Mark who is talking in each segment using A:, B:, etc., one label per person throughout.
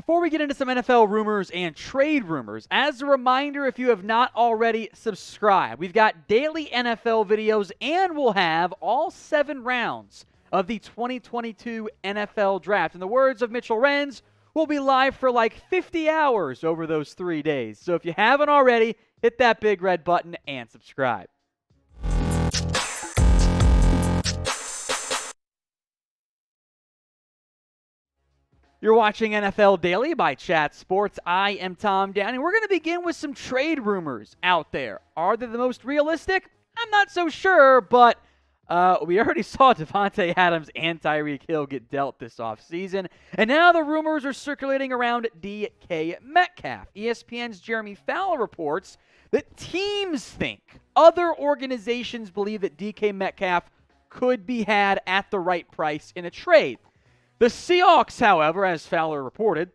A: Before we get into some NFL rumors and trade rumors, as a reminder, if you have not already subscribed, we've got daily NFL videos and we'll have all 7 rounds of the 2022 NFL Draft. In the words of Mitchell Renz, we'll be live for like 50 hours over those 3 days. So if you haven't already, hit that big red button and subscribe. You're watching NFL Daily by Chat Sports. I am Tom Downey. We're going to begin with some trade rumors out there. Are they the most realistic? I'm not so sure, but we already saw Davante Adams and Tyreek Hill get dealt this offseason, and now the rumors are circulating around DK Metcalf. ESPN's Jeremy Fowler reports that teams think other organizations believe that DK Metcalf could be had at the right price in a trade. The Seahawks, however, as Fowler reported,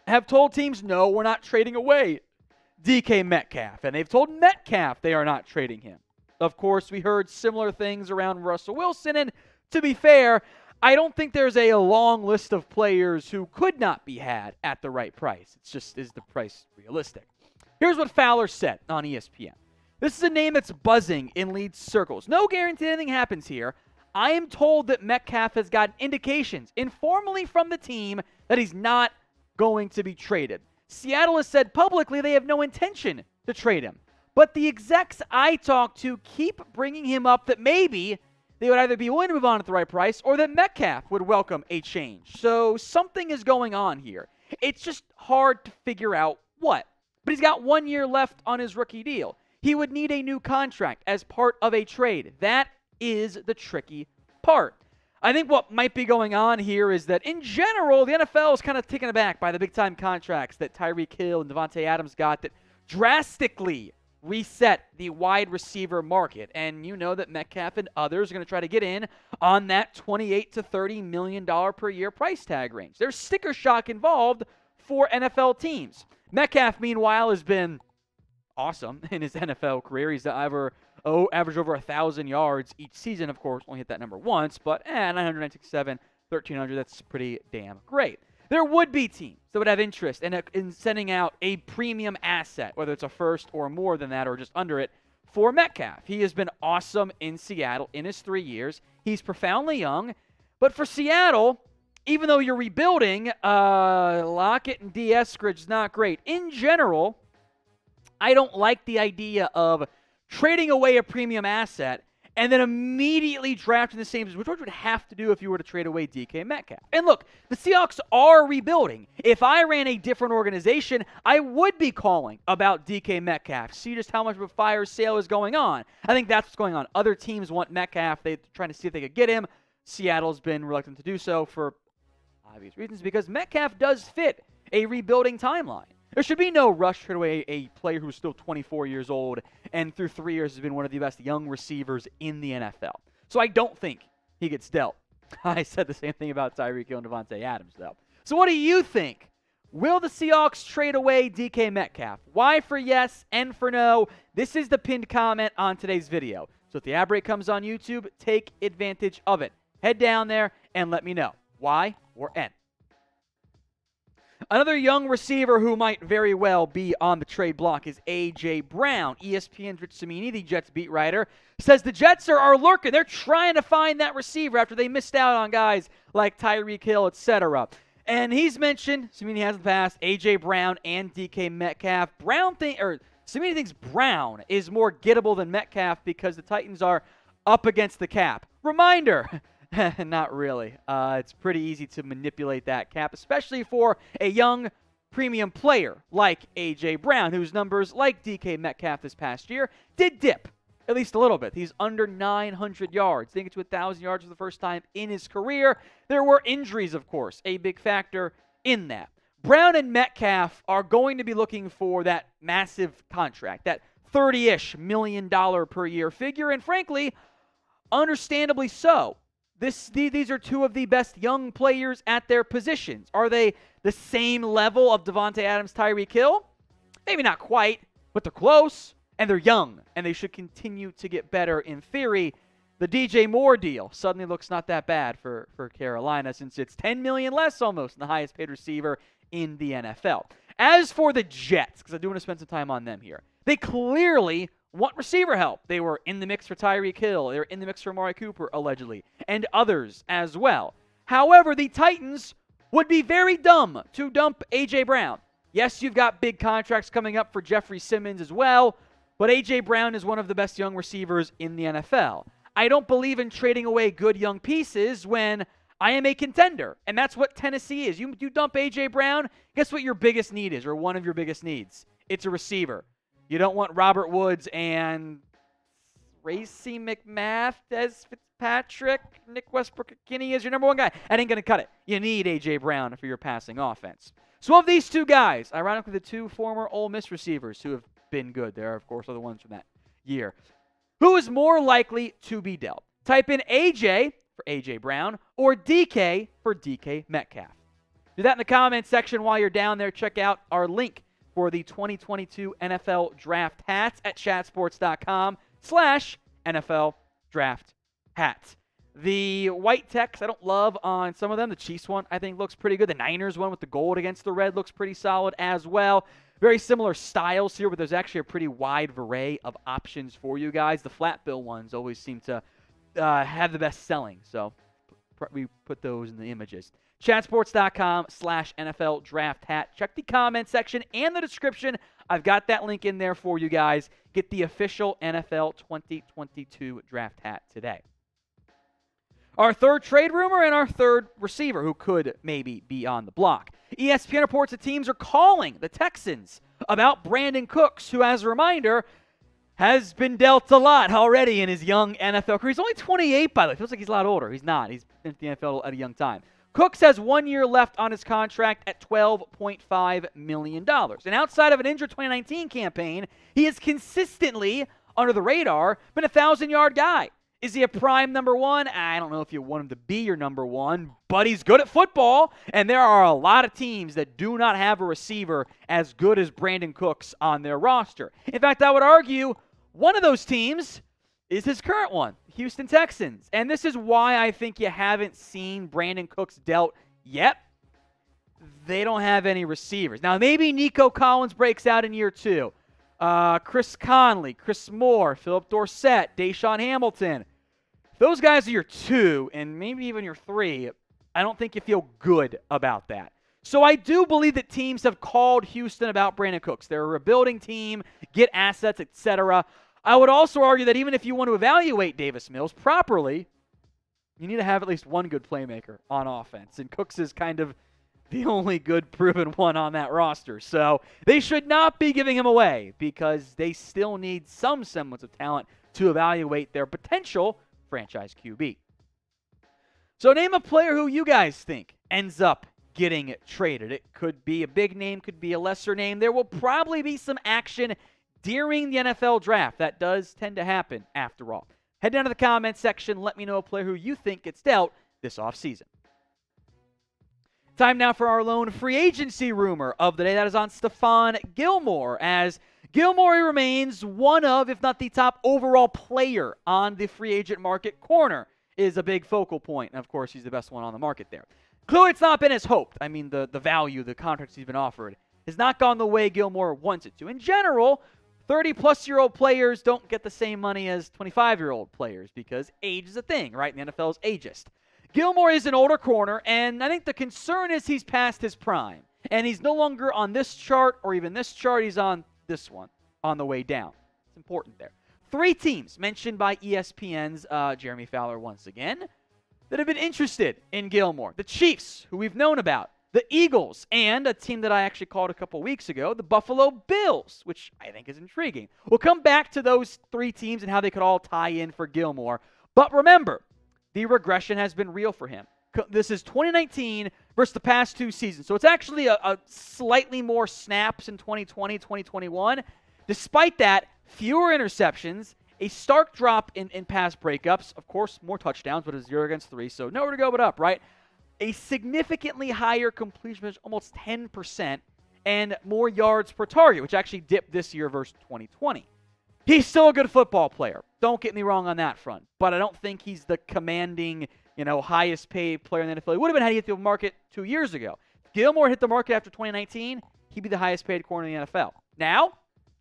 A: have told teams, no, we're not trading away DK Metcalf. And they've told Metcalf they are not trading him. Of course, we heard similar things around Russell Wilson. And to be fair, I don't think there's a long list of players who could not be had at the right price. It's just, is the price realistic? Here's what Fowler said on ESPN. This is a name that's buzzing in lead circles. No guarantee anything happens here. I am told that Metcalf has gotten indications informally from the team that he's not going to be traded. Seattle has said publicly they have no intention to trade him. But the execs I talked to keep bringing him up that maybe they would either be willing to move on at the right price or that Metcalf would welcome a change. So something is going on here. It's just hard to figure out what. But he's got 1 year left on his rookie deal. He would need a new contract as part of a trade. That is the tricky part. I think what might be going on here is that in general, the NFL is kind of taken aback by the big-time contracts that Tyreek Hill and Davante Adams got that drastically reset the wide receiver market. And you know that Metcalf and others are going to try to get in on that $28 to $30 million per year price tag range. There's sticker shock involved for NFL teams. Metcalf, meanwhile, has been awesome in his NFL career. He's averaged over 1,000 yards each season. Of course, only hit that number once, but 967, 1,300, that's pretty damn great. There would be teams that would have interest in sending out a premium asset, whether it's a first or more than that or just under it, for Metcalf. He has been awesome in Seattle in his 3 years. He's profoundly young, but for Seattle, even though you're rebuilding, Lockett and D. Eskridge is not great. In general, I don't like the idea of trading away a premium asset and then immediately drafting the same, which would have to do if you were to trade away DK Metcalf. And look, the Seahawks are rebuilding. If I ran a different organization, I would be calling about DK Metcalf. See just how much of a fire sale is going on. I think that's what's going on. Other teams want Metcalf. They're trying to see if they could get him. Seattle's been reluctant to do so for obvious reasons because Metcalf does fit a rebuilding timeline. There should be no rush to trade away a player who's still 24 years old and through 3 years has been one of the best young receivers in the NFL. So I don't think he gets dealt. I said the same thing about Tyreek Hill and Davante Adams, though. So what do you think? Will the Seahawks trade away DK Metcalf? Y for yes, N for no. This is the pinned comment on today's video. So if the ad break comes on YouTube, take advantage of it. Head down there and let me know. Y or N. Another young receiver who might very well be on the trade block is A.J. Brown. ESPN's Rich Cimini, the Jets beat writer, says the Jets are lurking. They're trying to find that receiver after they missed out on guys like Tyreek Hill, etc. And he's mentioned, Cimini has in the past, A.J. Brown and DK Metcalf. Cimini thinks Brown is more gettable than Metcalf because the Titans are up against the cap. Reminder, not really. It's pretty easy to manipulate that cap, especially for a young premium player like A.J. Brown, whose numbers, like DK Metcalf this past year, did dip at least a little bit. He's under 900 yards. Didn't get to 1,000 yards for the first time in his career. There were injuries, of course, a big factor in that. Brown and Metcalf are going to be looking for that massive contract, that $30-ish million per year figure, and frankly, understandably so. These are two of the best young players at their positions. Are they the same level of Davante Adams, Tyreek Hill? Maybe not quite, but they're close, and they're young, and they should continue to get better in theory. The DJ Moore deal suddenly looks not that bad for Carolina, since it's $10 million less almost than the highest paid receiver in the NFL. As for the Jets, because I do want to spend some time on them here, they clearly want receiver help. They were in the mix for Tyreek Hill. They were in the mix for Amari Cooper, allegedly, and others as well. However, the Titans would be very dumb to dump A.J. Brown. Yes, you've got big contracts coming up for Jeffrey Simmons as well, but A.J. Brown is one of the best young receivers in the NFL. I don't believe in trading away good young pieces when I am a contender, and that's what Tennessee is. You dump A.J. Brown, guess what your biggest need is, or one of your biggest needs? It's a receiver. You don't want Robert Woods and Tracy McMath, Des Fitzpatrick, Nick Westbrook-Ikhine as your number one guy. That ain't going to cut it. You need A.J. Brown for your passing offense. So of these two guys, ironically the two former Ole Miss receivers who have been good, there are of course other ones from that year, who is more likely to be dealt? Type in AJ for A.J. Brown or DK for DK Metcalf. Do that in the comments section while you're down there. Check out our link for the 2022 NFL Draft Hats at chatsports.com/NFL Draft Hats. The white text I don't love on some of them. The Chiefs one I think looks pretty good. The Niners one with the gold against the red looks pretty solid as well. Very similar styles here, but there's actually a pretty wide array of options for you guys. The flat bill ones always seem to have the best selling, so we put those in the images. Chatsports.com/NFL Draft Hat. Check the comment section and the description. I've got that link in there for you guys. Get the official NFL 2022 Draft Hat today. Our third trade rumor and our third receiver who could maybe be on the block. ESPN reports that teams are calling the Texans about Brandin Cooks, who, as a reminder, has been dealt a lot already in his young NFL career. He's only 28, by the way. Feels like he's a lot older. He's not. He's been in the NFL at a young time. Cooks has 1 year left on his contract at $12.5 million. And outside of an injured 2019 campaign, he is consistently, under the radar, been a 1,000-yard guy. Is he a prime number one? I don't know if you want him to be your number one, but he's good at football, and there are a lot of teams that do not have a receiver as good as Brandin Cooks on their roster. In fact, I would argue one of those teams is his current one, Houston Texans. And this is why I think you haven't seen Brandin Cooks dealt yet. They don't have any receivers. Now, maybe Nico Collins breaks out in year two. Chris Conley, Chris Moore, Philip Dorsett, Deshaun Hamilton. Those guys are your two, and maybe even your three. I don't think you feel good about that. So I do believe that teams have called Houston about Brandin Cooks. They're a rebuilding team, get assets, etc. I would also argue that even if you want to evaluate Davis Mills properly, you need to have at least one good playmaker on offense. And Cooks is kind of the only good proven one on that roster. So they should not be giving him away because they still need some semblance of talent to evaluate their potential franchise QB. So name a player who you guys think ends up getting traded. It could be a big name, could be a lesser name. There will probably be some action during the NFL draft. That does tend to happen after all. Head down to the comments section. Let me know a player who you think gets dealt this offseason. Time now for our lone free agency rumor of the day. That is on Stephon Gilmore, as Gilmore remains one of, if not the top overall player on the free agent market. Corner is a big focal point, and of course he's the best one on the market there. Clearly it's not been as hoped. I mean, the value, the contracts he's been offered has not gone the way Gilmore wants it to. In general, 30-plus-year-old players don't get the same money as 25-year-old players because age is a thing, right? And the NFL is ageist. Gilmore is an older corner, and I think the concern is he's past his prime. And he's no longer on this chart or even this chart. He's on this one on the way down. It's important there. 3 teams mentioned by ESPN's Jeremy Fowler once again that have been interested in Gilmore. The Chiefs, who we've known about. The Eagles, and a team that I actually called a couple weeks ago, the Buffalo Bills, which I think is intriguing. We'll come back to those 3 teams and how they could all tie in for Gilmore. But remember, the regression has been real for him. This is 2019 versus the past 2 seasons. So it's actually a slightly more snaps in 2020, 2021. Despite that, fewer interceptions, a stark drop in pass breakups. Of course, more touchdowns, but a 0 against 3, so nowhere to go but up, right? A significantly higher completion percentage, almost 10%, and more yards per target, which actually dipped this year versus 2020. He's still a good football player. Don't get me wrong on that front. But I don't think he's the commanding, highest paid player in the NFL. He would have been had he hit the market 2 years ago. If Gilmore hit the market after 2019, he'd be the highest paid corner in the NFL. Now,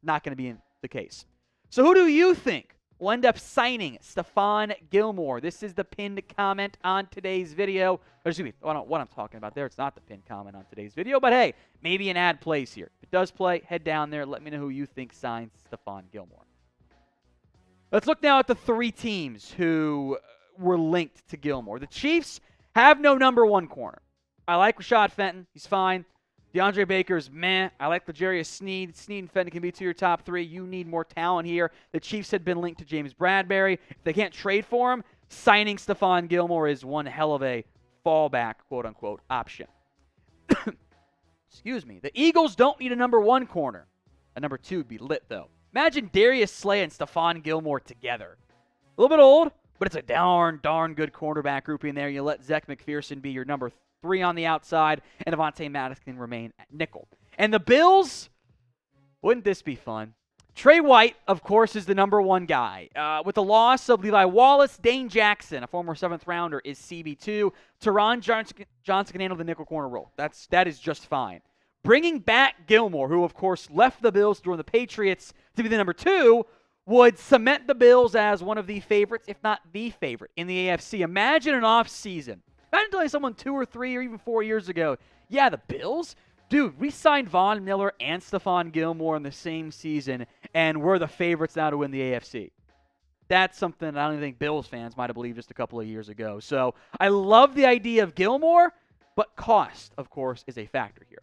A: not going to be the case. So who do you think will end up signing Stephon Gilmore? This is the pinned comment on today's video. Or excuse me, what I'm talking about there. It's not the pinned comment on today's video. But hey, maybe an ad plays here. If it does play, head down there. Let me know who you think signs Stephon Gilmore. Let's look now at the 3 teams who were linked to Gilmore. The Chiefs have no number 1 corner. I like Rashad Fenton. He's fine. DeAndre Baker's meh. I like L'Jarius Sneed. Sneed and Fenton can be 2 of your top 3. You need more talent here. The Chiefs had been linked to James Bradbury. If they can't trade for him, signing Stephon Gilmore is one hell of a fallback, quote-unquote, option. Excuse me. The Eagles don't need a number 1 corner. A number 2 would be lit, though. Imagine Darius Slay and Stephon Gilmore together. A little bit old, but it's a darn good cornerback grouping there. You let Zach McPherson be your number 3 on the outside, and Avonte Maddox can remain at nickel. And the Bills, wouldn't this be fun? Trey White, of course, is the number 1 guy. With the loss of Levi Wallace, Dane Jackson, a former 7th rounder, is CB2. Teron Johnson can handle the nickel corner role. That is just fine. Bringing back Gilmore, who, of course, left the Bills to join the Patriots to be the number 2, would cement the Bills as one of the favorites, if not the favorite, in the AFC. Imagine an offseason. Imagine telling someone 2 or 3 or even 4 years ago, yeah, the Bills? Dude, we signed Von Miller and Stephon Gilmore in the same season, and we're the favorites now to win the AFC. That's something I don't even think Bills fans might have believed just a couple of years ago. So I love the idea of Gilmore, but cost, of course, is a factor here.